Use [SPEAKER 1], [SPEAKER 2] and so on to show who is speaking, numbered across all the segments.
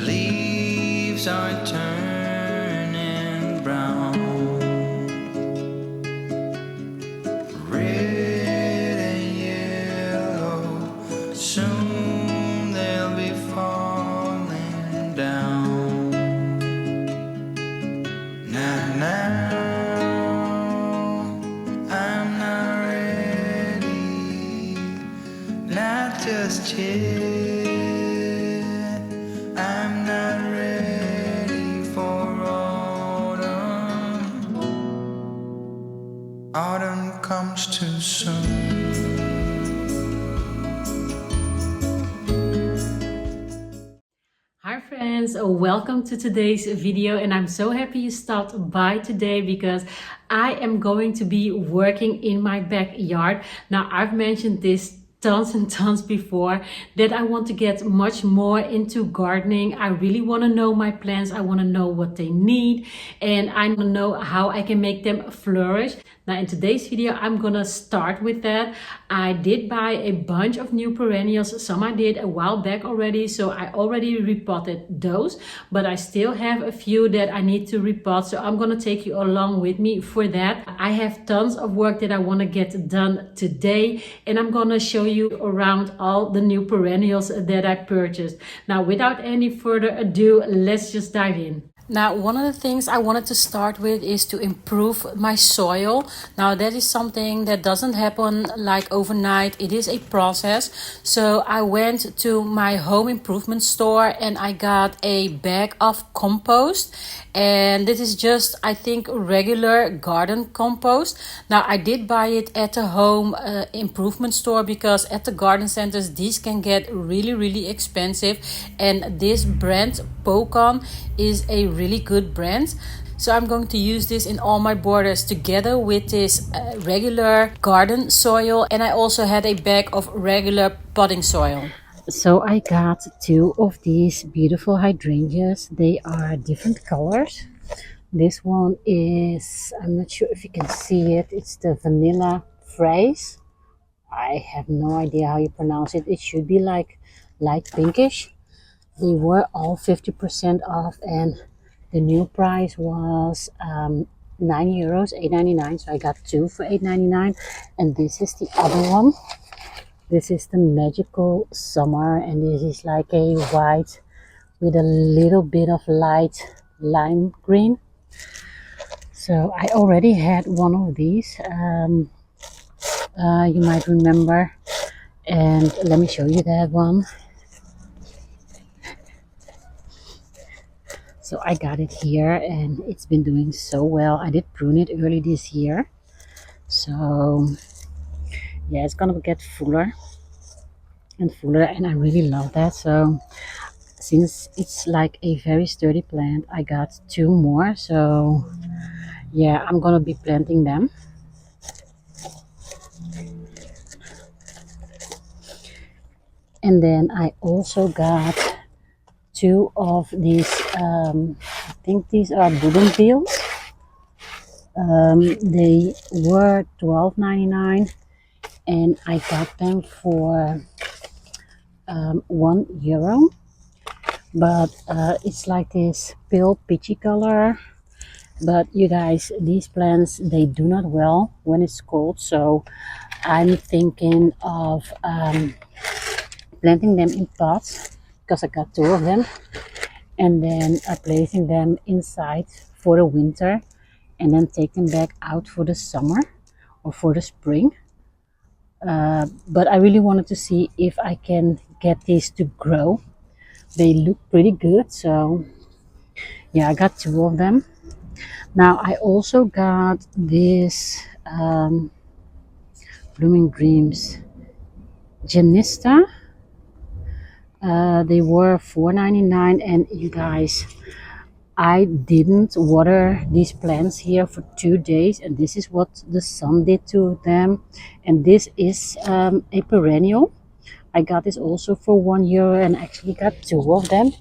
[SPEAKER 1] leaves are turning brown, red and yellow. Soon they'll be falling down. Now, I'm not ready, not just yet. I'm not ready for autumn. Autumn comes too soon.
[SPEAKER 2] Hi friends, welcome to today's video, and I'm so happy you stopped by today because I am going to be working in my backyard. Now, I've mentioned this tons and tons before that I want to get much more into gardening. I really want to know my plants. I want to know what they need, and I want to know how I can make them flourish. Now, in today's video, I'm gonna start with that. I did buy a bunch of new perennials. Some I did a while back already, so I already repotted those, but I still have a few that I need to repot, so I'm gonna take you along with me for that. I have tons of work that I want to get done today, and I'm gonna show you around all the new perennials that I purchased. Now, without any further ado, let's just dive in. Now, one of the things I wanted to start with is to improve my soil. Now, that is something that doesn't happen like overnight. It is a process. So I went to my home improvement store and I got a bag of compost. And this is just, I think, regular garden compost. Now, I did buy it at the home improvement store because at the garden centers, these can get really, really expensive. And this brand, Pocon, is a really good brand. So I'm going to use this in all my borders together with this regular garden soil, and I also had a bag of regular potting soil. So I got two of these beautiful hydrangeas. They are different colors. This one is, I'm not sure if you can see it, it's the vanilla phrase. I have no idea how you pronounce it. It should be like light pinkish. They were all 50% off, and the new price was €9, $8.99. So I got two for $8.99. And this is the other one. This is the Magical Summer, and this is like a white with a little bit of light lime green. So I already had one of these. You might remember, and let me show you that one. So I got it here and it's been doing so well. I did prune it early this year. So yeah, it's gonna get fuller and fuller, and I really love that. So since it's like a very sturdy plant, I got two more. So yeah, I'm gonna be planting them. And then I also got two of these, I think these are bougainvilleas. They were $12.99 and I got them for €1. But it's like this pale peachy color. But you guys, these plants, they do not well when it's cold. So I'm thinking of planting them in pots, because I got two of them, and then placing them inside for the winter, and then take them back out for the summer or for the spring. But I really wanted to see if I can get these to grow. They look pretty good, so yeah, I got two of them. Now I also got this Blooming Dreams Janista. They were $4.99, and you guys, I didn't water these plants here for 2 days, and this is what the sun did to them. And this is a perennial. I got this also for €1 and actually got two of them,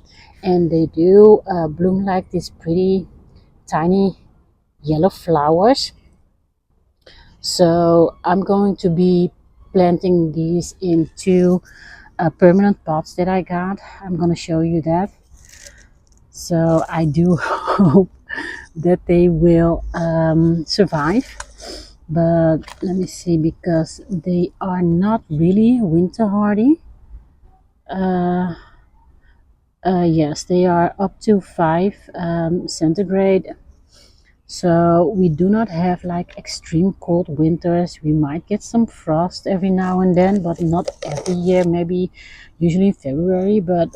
[SPEAKER 2] and they do bloom like this pretty tiny yellow flowers. So I'm going to be planting these into permanent pots that I got. I'm gonna show you that. So I do hope that they will survive. But let me see, because they are not really winter hardy. Uh, yes, they are up to 5 centigrade. So we do not have like extreme cold winters. We might get some frost every now and then, but not every year. Maybe usually in February, but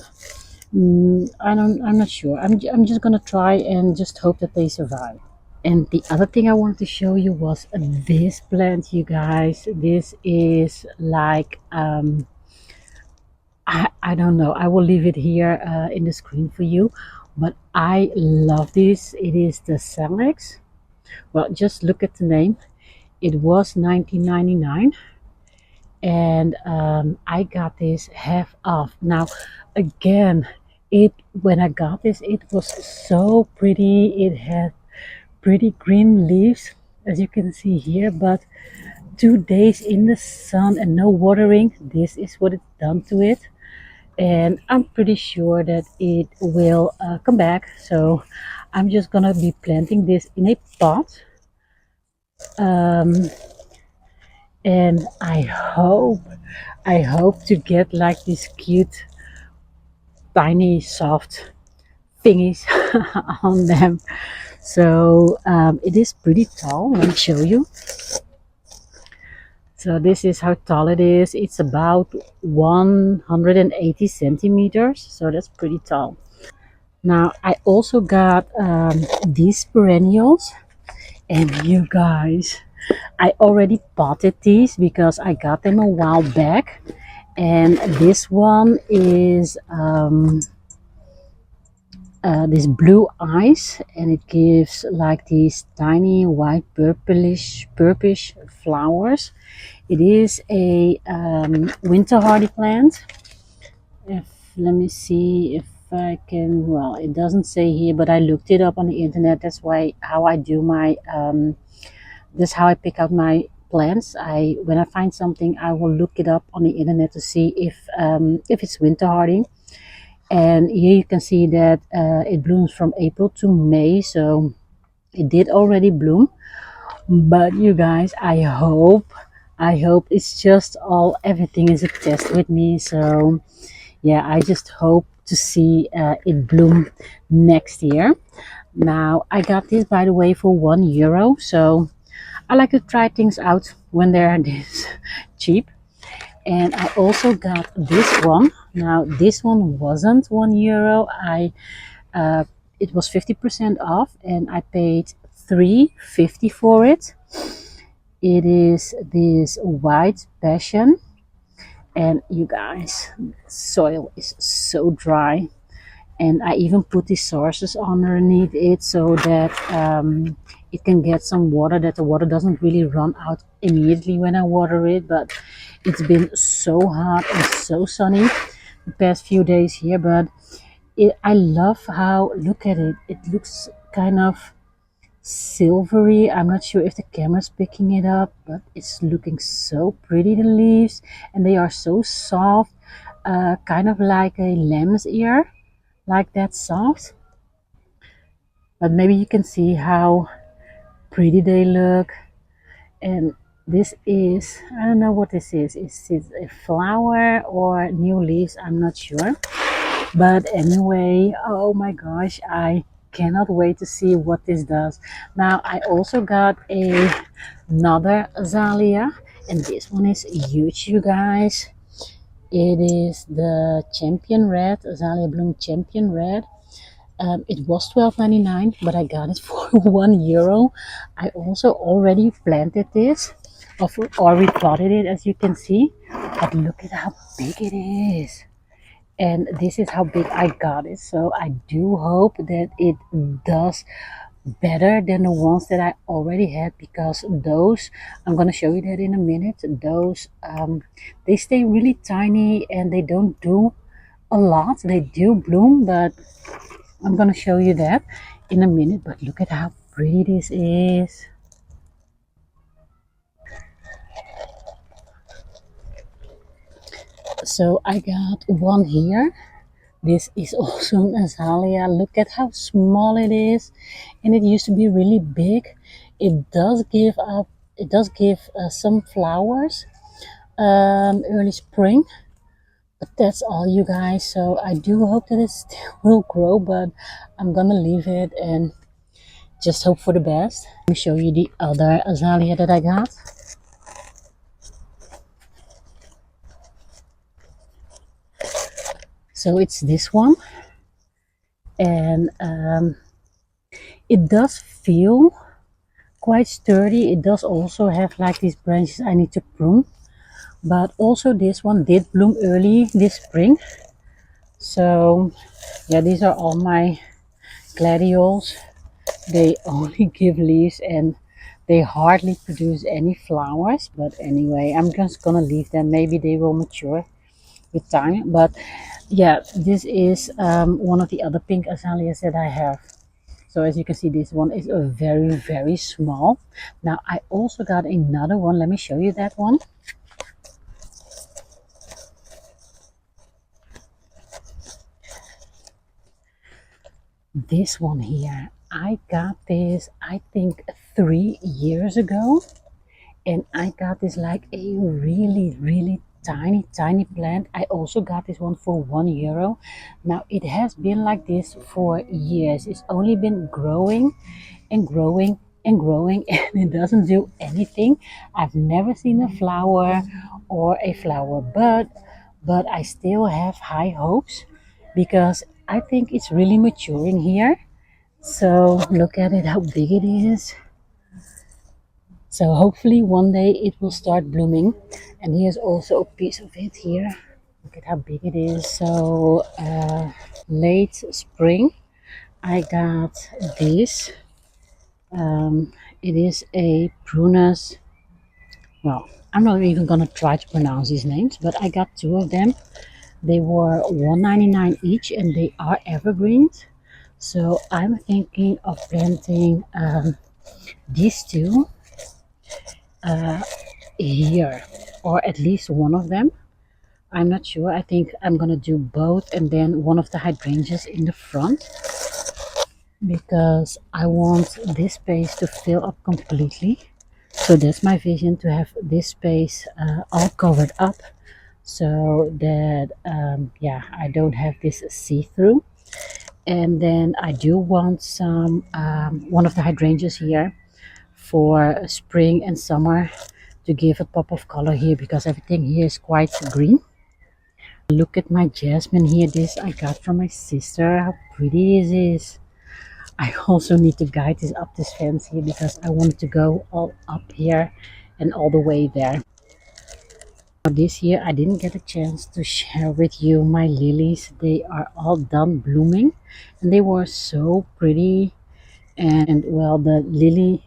[SPEAKER 2] I'm not sure. I'm just gonna try and just hope that they survive. And the other thing I wanted to show you was this plant, you guys. This is like I don't know. I will leave it here in the screen for you, but I love this. It is the Salex. Well, just look at the name. It was 19.99, and I got this half off. Now, again, it when I got this, it was so pretty. It had pretty green leaves, as you can see here, but 2 days in the sun and no watering, this is what it's done to it. And I'm pretty sure that it will come back. So I'm just gonna be planting this in a pot. Um, and I hope to get like these cute tiny soft thingies on them. So it is pretty tall. Let me show you. So this is how tall it is. It's about 180 centimeters, so that's pretty tall. Now I also got these perennials, and you guys, I already potted these because I got them a while back. And this one is this blue eyes, and it gives like these tiny white purplish flowers. It is a winter hardy plant. If let me see if I can. Well, it doesn't say here, but I looked it up on the internet. That's why how I do my. That's how I pick out my plants. I when I find something, I will look it up on the internet to see if it's winter hardy. And here you can see that it blooms from April to May, so it did already bloom. But you guys, I hope it's just all everything is a test with me. So yeah, I just hope to see it bloom next year. Now I got this, by the way, for €1. So I like to try things out when they're this cheap. And I also got this one. Now this one wasn't €1. Uh, it was 50% off, and I paid 3.50 for it. It is this white passion, and you guys, soil is so dry. And I even put these sources underneath it so that it can get some water, that the water doesn't really run out immediately when I water it. But it's been so hot and so sunny the past few days here. But I love how, look at it, it looks kind of silvery. I'm not sure if the camera's picking it up, but it's looking so pretty, the leaves, and they are so soft, kind of like a lamb's ear, like that soft. But maybe you can see how pretty they look. And this is, I don't know what this is it a flower or new leaves? I'm not sure. But anyway, oh my gosh, I cannot wait to see what this does. Now I also got another azalea, and this one is huge, you guys. It is the champion red, azalea bloom champion red. It was 12.99, but I got it for €1. I also already planted this, or repotted it, as you can see. But look at how big it is. And this is how big I got it. So I do hope that it does better than the ones that I already had, because those, I'm gonna show you that in a minute, those they stay really tiny and they don't do a lot. They do bloom, but I'm gonna show you that in a minute. But look at how pretty this is. So I got one here. This is also an azalea. Look at how small it is, and it used to be really big. It does give up. It does give some flowers early spring, but that's all, you guys. So I do hope that it still will grow, but I'm gonna leave it and just hope for the best. Let me show you the other azalea that I got. So it's this one, and it does feel quite sturdy. It does also have like these branches I need to prune, but also this one did bloom early this spring. So yeah, these are all my gladiols. They only give leaves and they hardly produce any flowers, but anyway, I'm just gonna leave them. Maybe they will mature with time. But yeah, this is one of the other pink azaleas that I have. So as you can see, this one is a very small. Now I also got another one. Let me show you that one. This one here, I got this I think 3 years ago, and I got this like a really tiny plant. I also got this one for €1. Now it has been like this for years. It's only been growing and growing and growing and it doesn't do anything. I've never seen a flower or a flower bud, but I still have high hopes because I think it's really maturing here. So look at it, how big it is. So hopefully one day it will start blooming. And here's also a piece of it here. Look at how big it is. So late spring I got this. It is a prunus. Well, I'm not even gonna try to pronounce these names, but I got two of them. They were $1.99 each and they are evergreens. So I'm thinking of planting these two here, or at least one of them. I'm not sure. I think I'm gonna do both and then one of the hydrangeas in the front because I want this space to fill up completely. So that's my vision, to have this space all covered up so that yeah, I don't have this see-through. And then I do want some one of the hydrangeas here for spring and summer to give a pop of color here because everything here is quite green. Look at my jasmine here. This I got from my sister. How pretty this is. I also need to guide this up this fence here because I want it to go all up here and all the way there. This year I didn't get a chance to share with you my lilies. They are all done blooming and they were so pretty. And well, the lily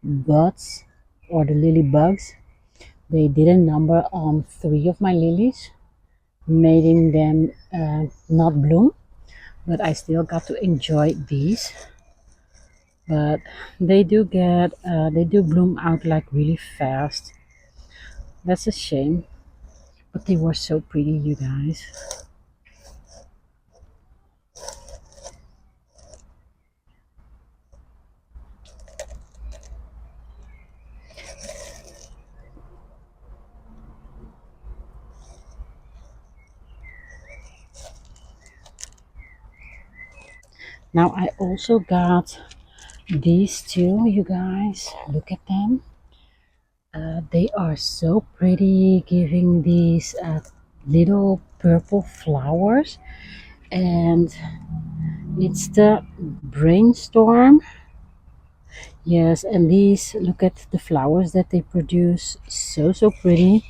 [SPEAKER 2] buds or the lily bugs, they did a number on 3 of my lilies, making them not bloom, but I still got to enjoy these. But they do bloom out like really fast. That's a shame, but they were so pretty, you guys. Now I also got these two, you guys. Look at them. They are so pretty, giving these little purple flowers, and it's the brainstorm. Yes, and these, look at the flowers that they produce, so pretty.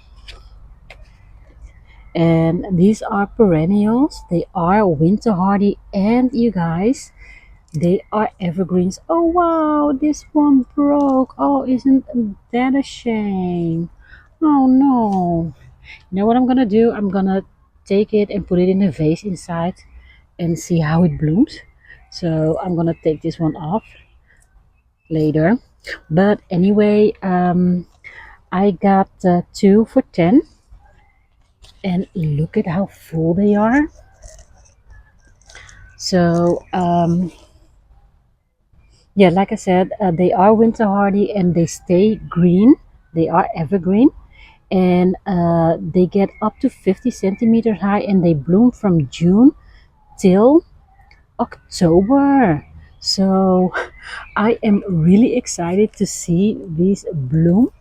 [SPEAKER 2] And these are perennials. They are winter hardy, and you guys, they are evergreens. Oh wow, this one broke. Oh, isn't that a shame? Oh no. You know what I'm gonna do? I'm gonna take it and put it in a vase inside and see how it blooms. So I'm gonna take this one off later. But anyway, I got 2 for 10, and look at how full they are. So yeah, like I said, they are winter hardy and they stay green. They are evergreen, and they get up to 50 centimeters high, and they bloom from June till October. So I am really excited to see these bloom,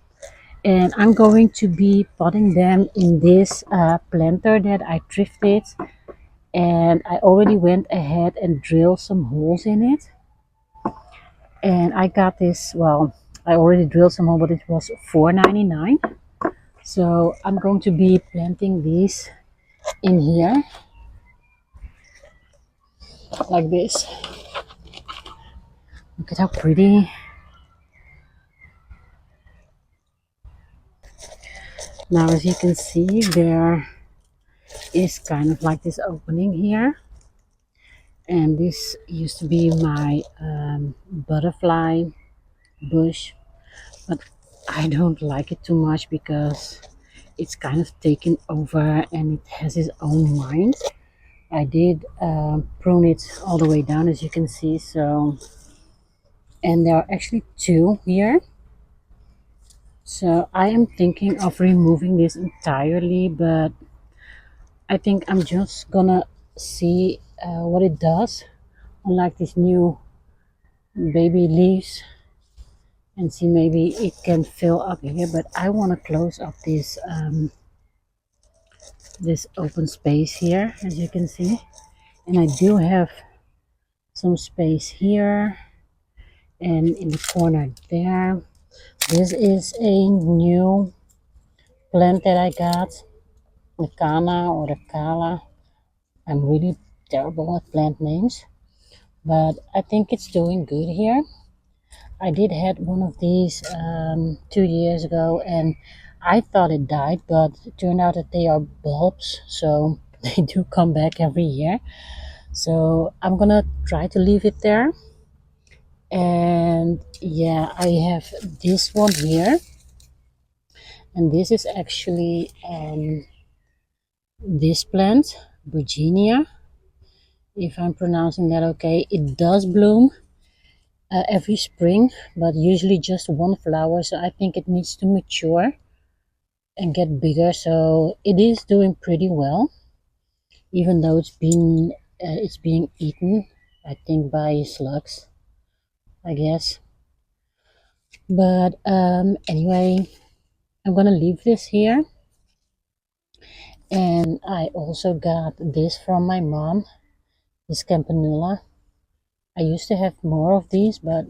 [SPEAKER 2] and I'm going to be potting them in this planter that I thrifted, and I already went ahead and drilled some holes in it. And I got this, well, I already drilled some holes, but it was $4.99. So I'm going to be planting these in here like this. Look at how pretty. Now as you can see, there is kind of like this opening here, and this used to be my butterfly bush, but I don't like it too much because it's kind of taken over and it has its own mind. I did prune it all the way down, as you can see. So, and there are actually two here. So I am thinking of removing this entirely, but I think I'm just gonna see what it does on like these new baby leaves, and see maybe it can fill up here. But I want to close up this open space here, as you can see, and I do have some space here and in the corner there. This is a new plant that I got, the Kana or the Kala. I'm really terrible at plant names, but I think it's doing good here. I did had one of these 2 years ago, and I thought it died, but it turned out that they are bulbs, so they do come back every year. So I'm gonna try to leave it there. And yeah, I have this one here, and this is actually this plant, Virginia, if I'm pronouncing that okay. It does bloom every spring, but usually just one flower, so I think it needs to mature and get bigger. So it is doing pretty well, even though it's being eaten, I think, by slugs, I guess. But anyway, I'm gonna leave this here. And I also got this from my mom, this campanula. I used to have more of these, but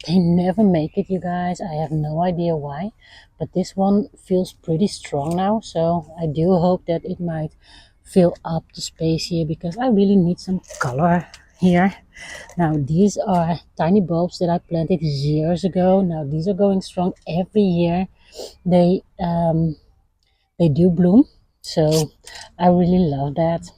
[SPEAKER 2] they never make it, you guys. I have no idea why, but this one feels pretty strong now, so I do hope that it might fill up the space here, because I really need some color here. Now these are tiny bulbs that I planted years ago. Now these are going strong every year. They do bloom, so I really love that.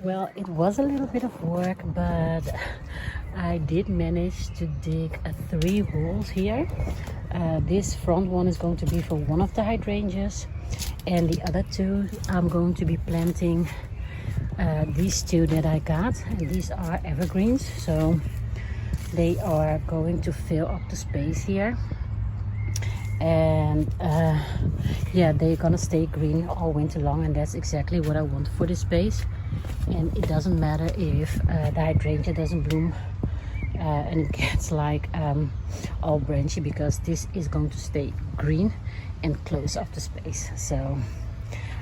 [SPEAKER 2] Well, it was a little bit of work, but I did manage to dig 3 holes here. This front one is going to be for one of the hydrangeas, and the other 2 I'm going to be planting these 2 that I got, and these are evergreens, so they are going to fill up the space here. And yeah, they're gonna stay green all winter long, and that's exactly what I want for this space. And it doesn't matter if the hydrangea doesn't bloom and it gets like all branchy, because this is going to stay green and close off the space. So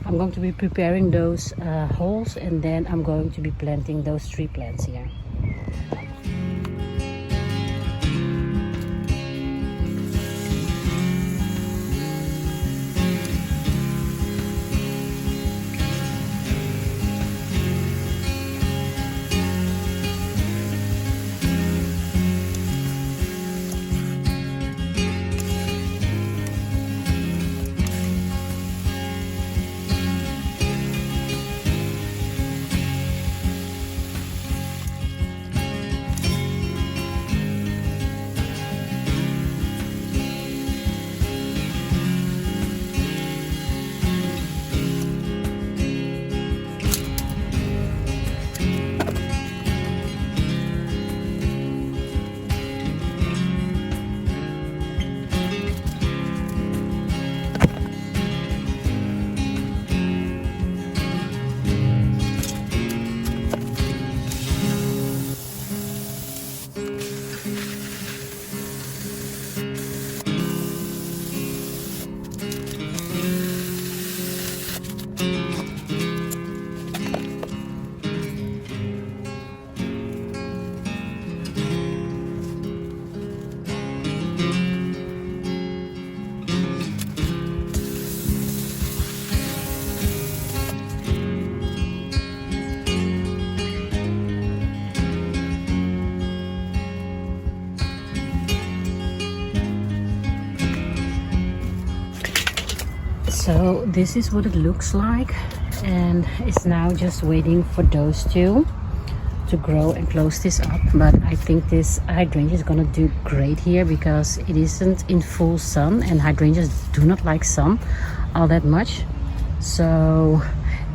[SPEAKER 2] I'm going to be preparing those holes, and then I'm going to be planting those 3 plants here. So this is what it looks like, and it's now just waiting for those 2 to grow and close this up. But I think this hydrangea is gonna do great here, because it isn't in full sun, and hydrangeas do not like sun all that much. So,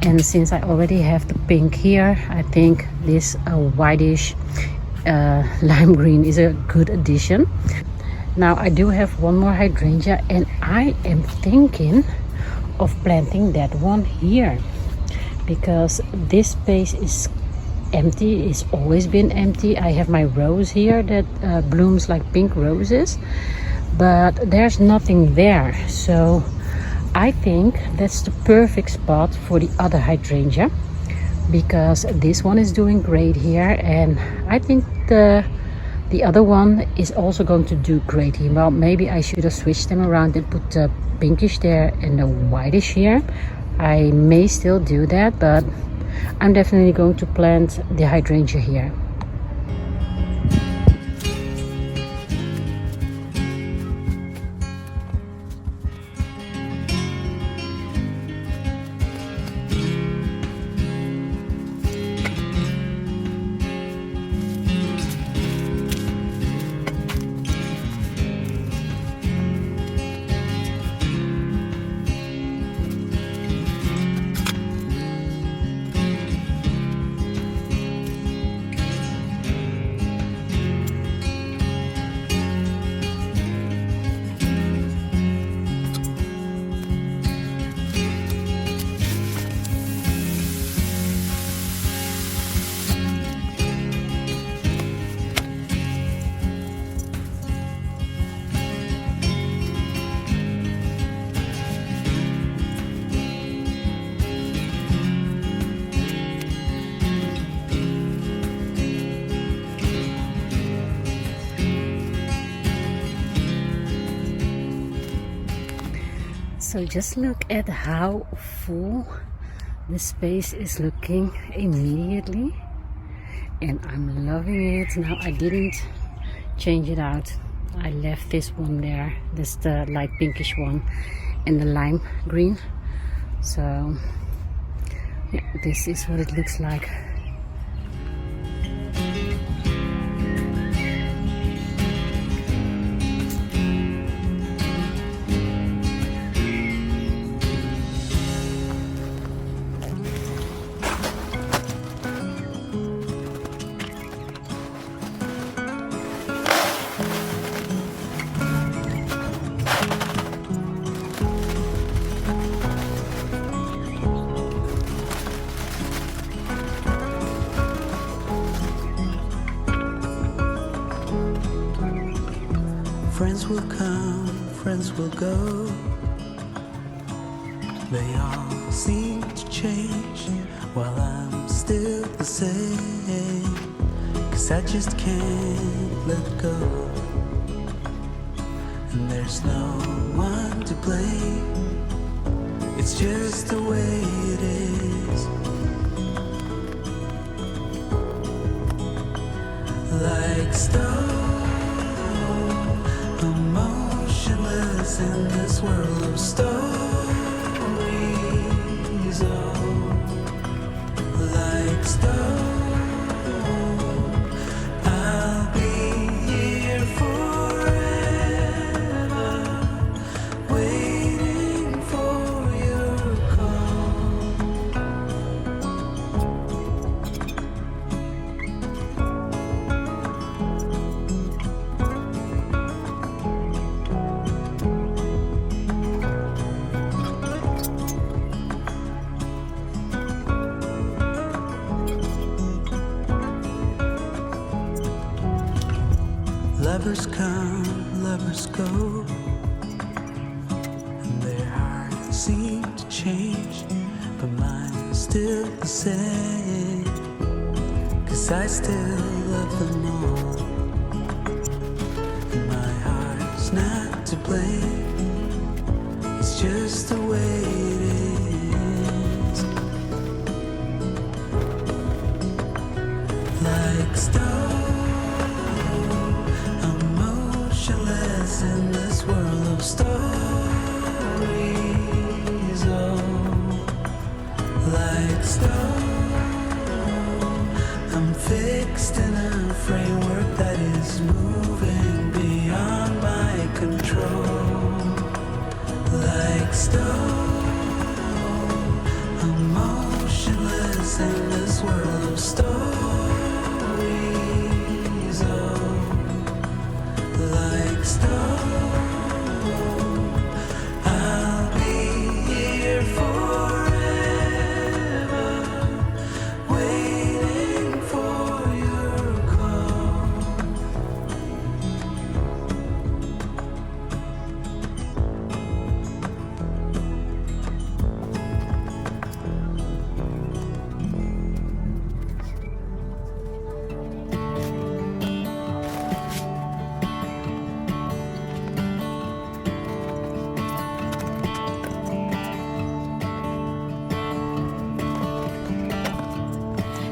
[SPEAKER 2] and since I already have the pink here, I think this whitish lime green is a good addition. Now I do have one more hydrangea, and I am thinking of planting that one here, because this space is empty. It's always been empty. I have my rose here that blooms like pink roses, but there's nothing there. So I think that's the perfect spot for the other hydrangea, because this one is doing great here, and I think the other one is also going to do great here. Well, maybe I should have switched them around and put the pinkish there and the whitish here. I may still do that, but I'm definitely going to plant the hydrangea here. So just look at how full the space is looking immediately, and I'm loving it. Now I didn't change it out. I left this one there. This the light pinkish one and the lime green. So yeah, this is what it looks like.
[SPEAKER 1] Friends will come, friends will go. They all seem to change while I'm still the same. 'Cause I just can't let go. And there's no one to blame. It's just the way it is. Like stone, emotionless in this world of stories. Oh, like stone, I'll be here forever, waiting for your call. Lovers come, lovers go, and their hearts seem to change, but mine's still the same. 'Cause I still love them all, and my heart's not to blame. It's just the way it is. Like stone, emotionless in this world of stories. Oh, like stone, I'm fixed in a framework that is moving beyond my control. Like stone, emotionless in this world of stories. Oh, like stone, I'll be here forever, waiting for your call.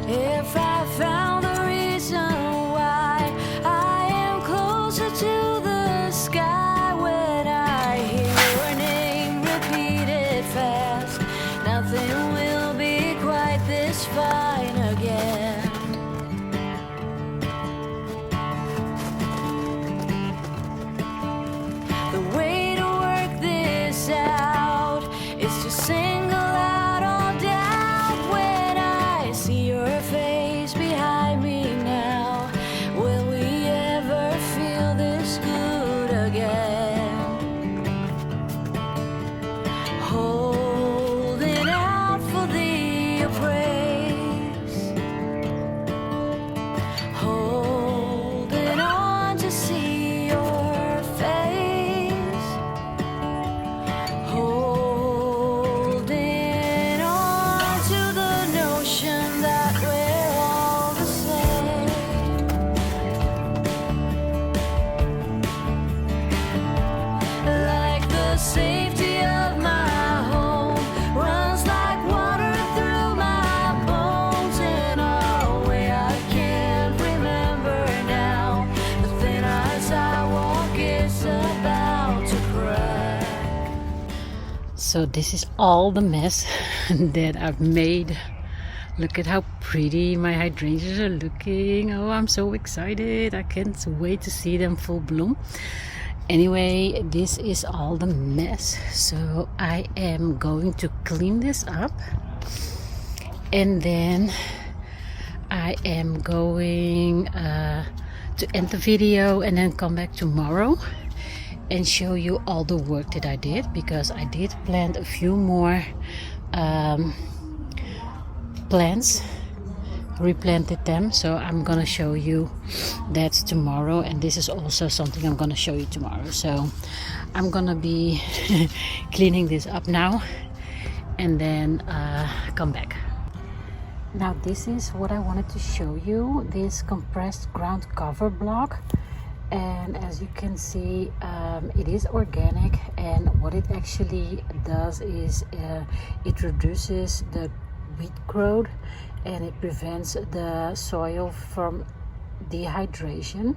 [SPEAKER 3] If I found the reason why I am closer to the sky when I hear your name repeated fast, nothing will be quite this fine again. The way to work this out is to single out all doubt. When I see your face behind me now, will we ever feel this good again? Holding out for the appraise, holding on to see your face, holding on to the notion that we're all the same. Like the safety of my home runs like water through my bones in a way I can't remember now. The thin as I walk is about to crack.
[SPEAKER 2] So this is all the mess that I've made. Look at how pretty my hydrangeas are looking. Oh, I'm so excited. I can't wait to see them full bloom. Anyway, this is all the mess. So I am going to clean this up. And then I am going to end the video and then come back tomorrow and show you all the work that I did, because I did plant a few more plants replanted them, so I'm gonna show you that tomorrow, and this is also something I'm gonna show you tomorrow. So I'm gonna be cleaning this up now and then come back. Now this is what I wanted to show you, this compressed ground cover block. And as you can see, it is organic, and what it actually does is it reduces the weed growth and it prevents the soil from dehydration.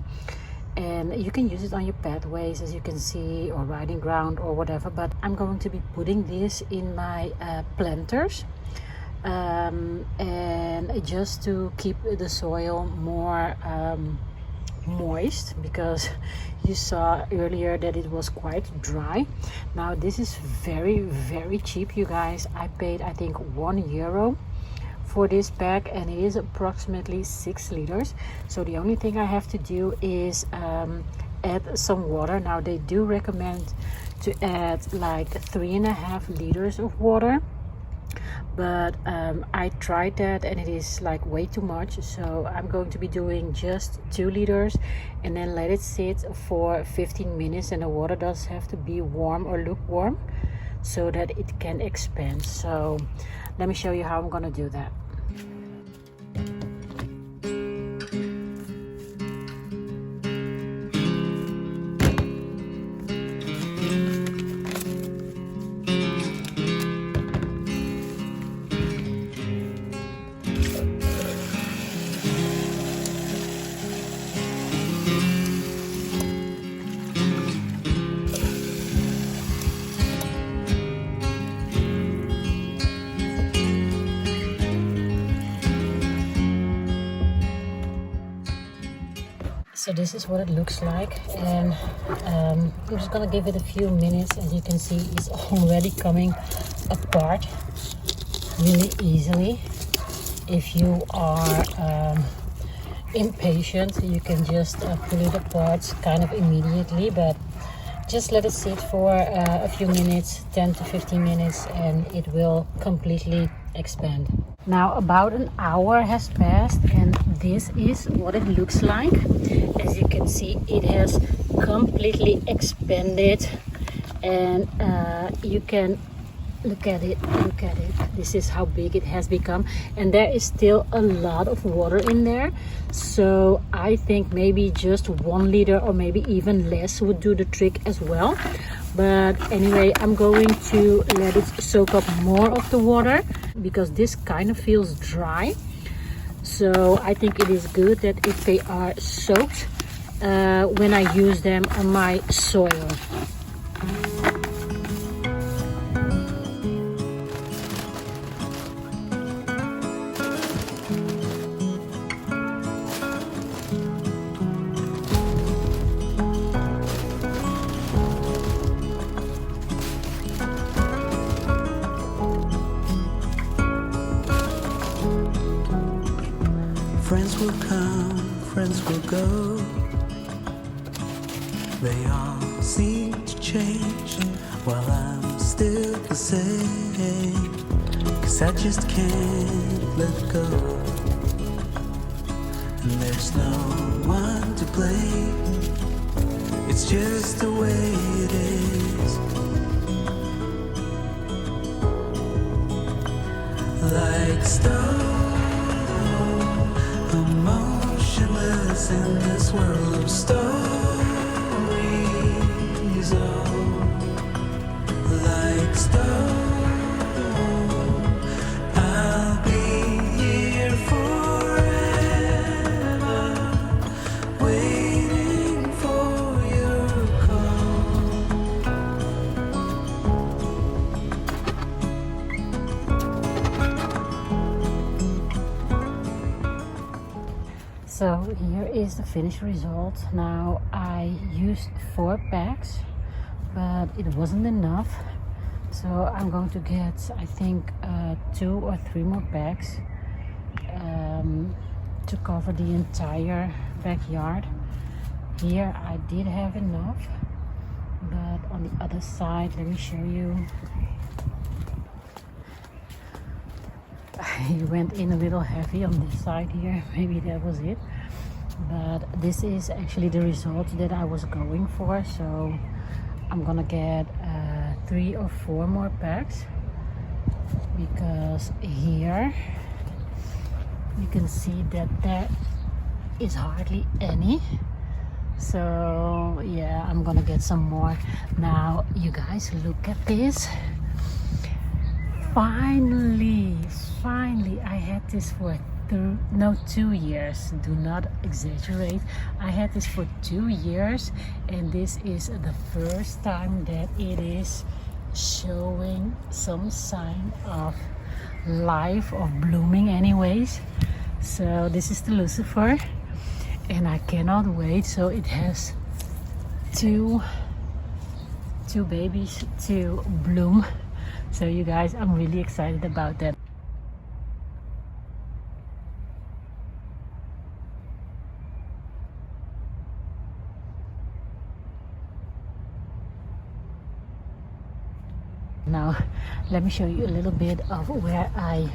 [SPEAKER 2] And you can use it on your pathways, as you can see, or riding ground or whatever, but I'm going to be putting this in my planters, and just to keep the soil more moist, because you saw earlier that it was quite dry. Now this is very cheap, you guys. I paid, I think, €1 for this bag, and it is approximately 6 liters. So the only thing I have to do is add some water. Now they do recommend to add like 3.5 liters of water, but I tried that and it is like way too much, so I'm going to be doing just 2 liters and then let it sit for 15 minutes. And the water does have to be warm or lukewarm so that it can expand. So let me show you how I'm gonna do that. So this is what it looks like, and I'm just gonna give it a few minutes. As you can see, it's already coming apart really easily. If you are impatient, you can just pull it apart kind of immediately, but just let it sit for a few minutes, 10 to 15 minutes, and it will completely expand. Now about an hour has passed, and this is what it looks like. As you can see, it has completely expanded, and you can look at it. This is how big it has become, and there is still a lot of water in there. So I think maybe just 1 liter or maybe even less would do the trick as well. But anyway, I'm going to let it soak up more of the water, because this kind of feels dry. So I think it is good that if they are soaked when I use them on my soil.
[SPEAKER 1] Friends will come, friends will go. They all seem to change while I'm still the same. 'Cause I just can't let go. And there's no one to blame. It's just the way it is. Like stone, emotionless in this world of stories. Oh, like stone, I'll be here forever, waiting for your call.
[SPEAKER 2] So here is the finished result. Now I used 4 bags, but it wasn't enough. So I'm going to get, I think, 2 or 3 more bags to cover the entire backyard. Here I did have enough, but on the other side, let me show you. I went in a little heavy on this side here. Maybe that was it. But this is actually the result that I was going for. So I'm gonna get 3 or 4 more packs, because here you can see that there is hardly any. So yeah, I'm gonna get some more. Now you guys, look at this. Finally I had this for 2 years. Do not exaggerate. I had this for 2 years, and this is the first time that it is showing some sign of life, of blooming anyways. So this is the Lucifer, and I cannot wait. So it has two babies to bloom. So you guys, I'm really excited about that. Now let me show you a little bit of where I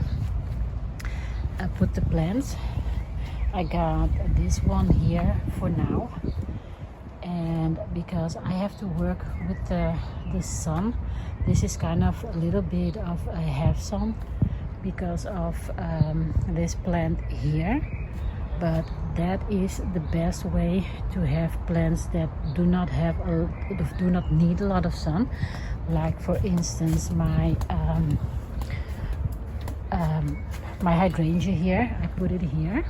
[SPEAKER 2] put the plants. I got this one here for now, and because I have to work with the sun, this is kind of a little bit of a half sun because of this plant here. But that is the best way to have plants that do not need a lot of sun. Like for instance my my hydrangea here, I put it here.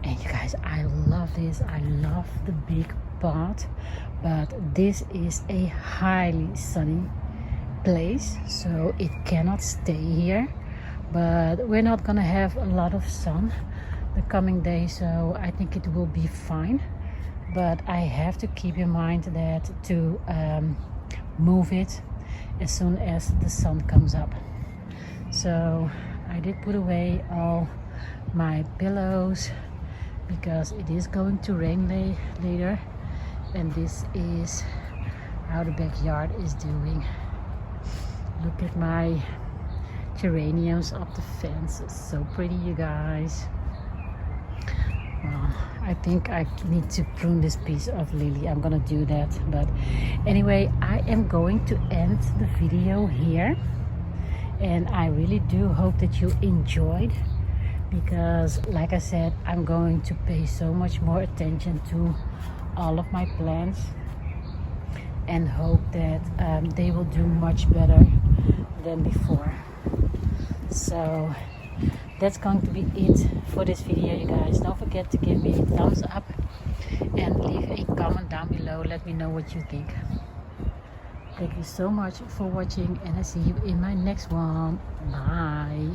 [SPEAKER 2] And you guys, I love this. I love the big pot, but this is a highly sunny place, so it cannot stay here. But we're not gonna have a lot of sun the coming days, so I think it will be fine. But I have to keep in mind that to move it as soon as the sun comes up. So I did put away all my pillows because it is going to rain later, and this is how the backyard is doing. Look at my geraniums up the fence. It's so pretty, you guys. Well, I think I need to prune this piece of lily. I'm gonna do that. But anyway, I am going to end the video here, and I really do hope that you enjoyed, because like I said, I'm going to pay so much more attention to all of my plants and hope that they will do much better than before. So that's going to be it for this video, you guys. Don't forget to give me a thumbs up and leave a comment down below. Let me know what you think. Thank you so much for watching, and I see you in my next one. Bye.